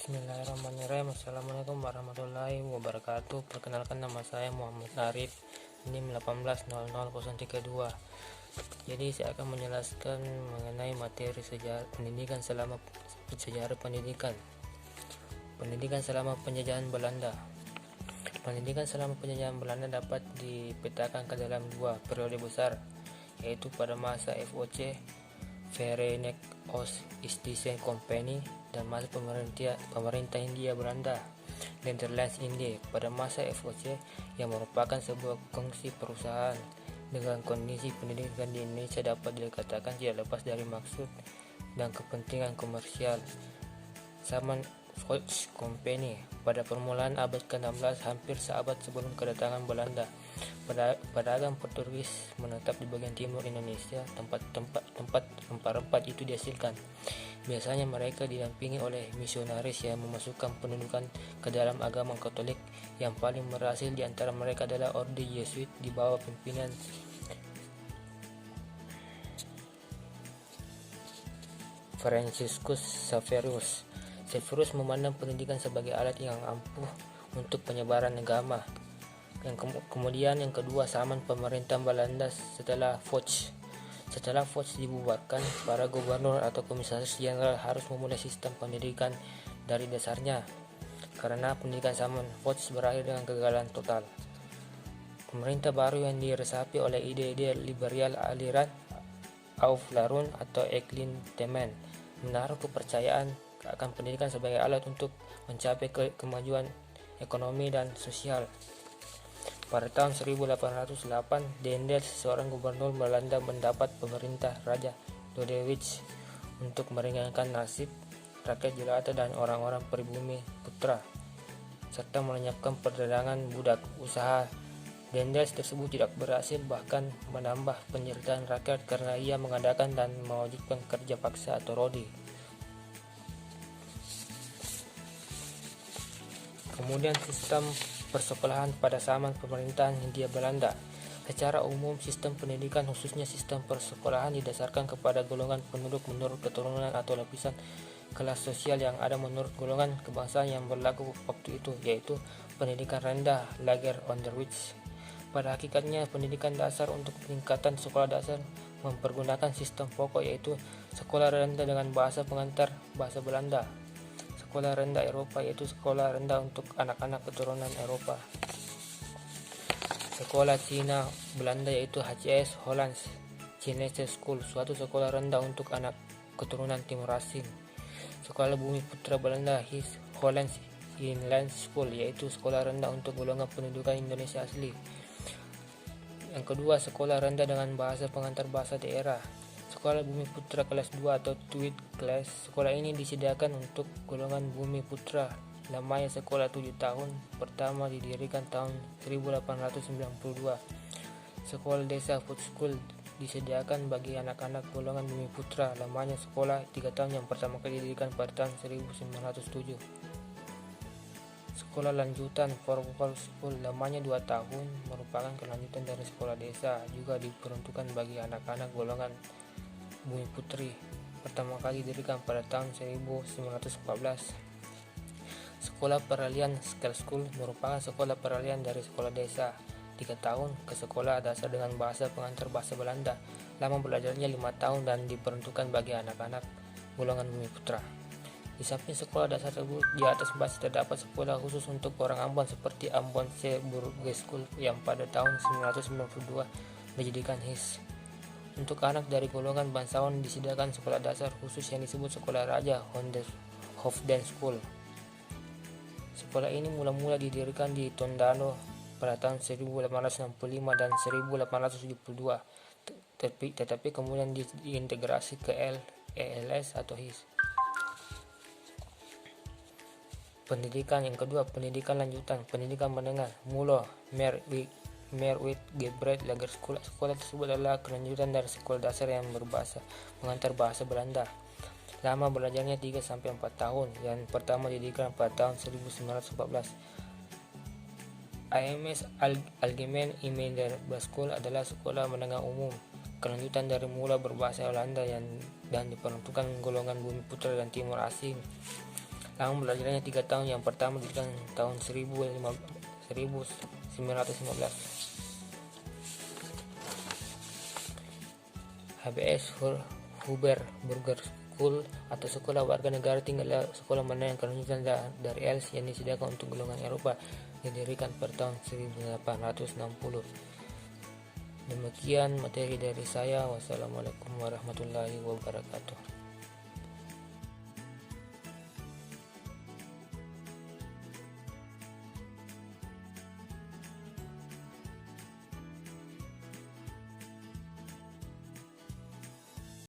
Bismillahirrahmanirrahim. Assalamualaikum warahmatullahi wabarakatuh. Perkenalkan, nama saya Muhammad Arif, NIM 180032. Jadi saya akan menjelaskan mengenai materi sejarah pendidikan selama sejarah pendidikan. Pendidikan selama penjajahan Belanda. Pendidikan selama penjajahan Belanda dapat dipetakan ke dalam dua periode besar, yaitu pada masa VOC Verenigde Oost-Indische Compagnie dan masa pemerintah Hindia Belanda Netherlands Indie. Pada masa VOC, yang merupakan sebuah kongsi perusahaan, dengan kondisi pendidikan di Indonesia dapat dikatakan tidak lepas dari maksud dan kepentingan komersial. Zaman Volks Company pada permulaan abad ke-16, hampir seabad sebelum kedatangan Belanda, pedagang Portugis menetap di bagian timur Indonesia, tempat rempah-rempah itu dihasilkan. Biasanya mereka didampingi oleh misionaris yang memasukkan pendudukan ke dalam agama Katolik. Yang paling berhasil di antara mereka adalah Orde Yesuit di bawah pimpinan Franciscus Xaverius. Xaverius memandang pendidikan sebagai alat yang ampuh untuk penyebaran agama. Kemudian yang kedua, zaman pemerintah Belanda setelah VOC. Setelah VOC dibubarkan, para gubernur atau komisaris jenderal harus memulai sistem pendidikan dari dasarnya, karena pendidikan zaman VOC berakhir dengan kegagalan total. Pemerintah baru yang diresapi oleh ide-ide liberal aliran Aufklärung atau Enlightenment menaruh kepercayaan akan pendidikan sebagai alat untuk mencapai kemajuan ekonomi dan sosial. Pada tahun 1808, Dendels, seorang gubernur Belanda, mendapat pemerintah Raja Lodewijk untuk meringankan nasib rakyat jelata dan orang-orang pribumi putra, serta melenyapkan perdagangan budak. Usaha Dendels tersebut tidak berhasil, bahkan menambah penderitaan rakyat karena ia mengadakan dan mewajibkan kerja paksa atau rodi. Kemudian sistem persekolahan pada zaman pemerintahan Hindia Belanda. Secara umum, sistem pendidikan, khususnya sistem persekolahan, didasarkan kepada golongan penduduk menurut keturunan atau lapisan kelas sosial yang ada menurut golongan kebangsaan yang berlaku waktu itu, yaitu pendidikan rendah, Lager Onderwijs. Pada hakikatnya, pendidikan dasar untuk peningkatan sekolah dasar mempergunakan sistem pokok, yaitu sekolah rendah dengan bahasa pengantar bahasa Belanda, sekolah rendah Eropa, yaitu sekolah rendah untuk anak-anak keturunan Eropa, sekolah Cina Belanda, yaitu HCS Hollands Chinese School, suatu sekolah rendah untuk anak keturunan Timur Asing, sekolah Bumi Putra Belanda His Hollands Inland School, yaitu sekolah rendah untuk golongan pendudukan Indonesia asli. Yang kedua, sekolah rendah dengan bahasa pengantar bahasa daerah, sekolah Bumi Putra kelas 2 atau Tweed Class. Sekolah ini disediakan untuk golongan Bumi Putra. Namanya sekolah 7 tahun, pertama didirikan tahun 1892. Sekolah Desa Food School disediakan bagi anak-anak golongan Bumi Putra. Namanya sekolah 3 tahun, yang pertama kali didirikan pada tahun 1907. Sekolah lanjutan Formal School, namanya 2 tahun, merupakan kelanjutan dari sekolah desa, juga diperuntukkan bagi anak-anak golongan Bumi Putri. Pertama kali didirikan pada tahun 1914. Sekolah peralihan Scale School merupakan sekolah peralihan dari sekolah desa 3 tahun ke sekolah dasar dengan bahasa pengantar bahasa Belanda. Lama belajarnya 5 tahun dan diperuntukkan bagi anak-anak golongan Bumi Putra. Di samping sekolah dasar tersebut, di atas masih terdapat sekolah khusus untuk orang Ambon seperti Ambon Burgers School yang pada tahun 1992 dijadikan HIS. Untuk anak dari golongan bangsawan disediakan sekolah dasar khusus yang disebut Sekolah Raja Hofden School. Sekolah ini mula-mula didirikan di Tondano pada tahun 1865 dan 1872, tetapi kemudian diintegrasi ke LELS atau HIS. Pendidikan yang kedua, pendidikan lanjutan, pendidikan menengah, Mulo Merwit Gebret Lager School. Sekolah tersebut adalah kelanjutan dari sekolah dasar yang berbahasa pengantar bahasa Belanda. Lama belajarnya 3-4 tahun, yang pertama didirikan pada tahun 1914. AMS Algemeen Middelbare School adalah sekolah menengah umum, kelanjutan dari mula berbahasa Belanda dan diperuntukkan golongan Bumi Putra dan Timur Asing. Lama belajarnya 3 tahun. Yang pertama didirikan tahun 1915. HBS Huber Burger School atau sekolah warga negara tinggal sekolah mana yang kelanjutan dari Els yang disediakan untuk golongan Eropa, didirikan pada tahun 1860. Demikian materi dari saya. Wassalamualaikum warahmatullahi wabarakatuh.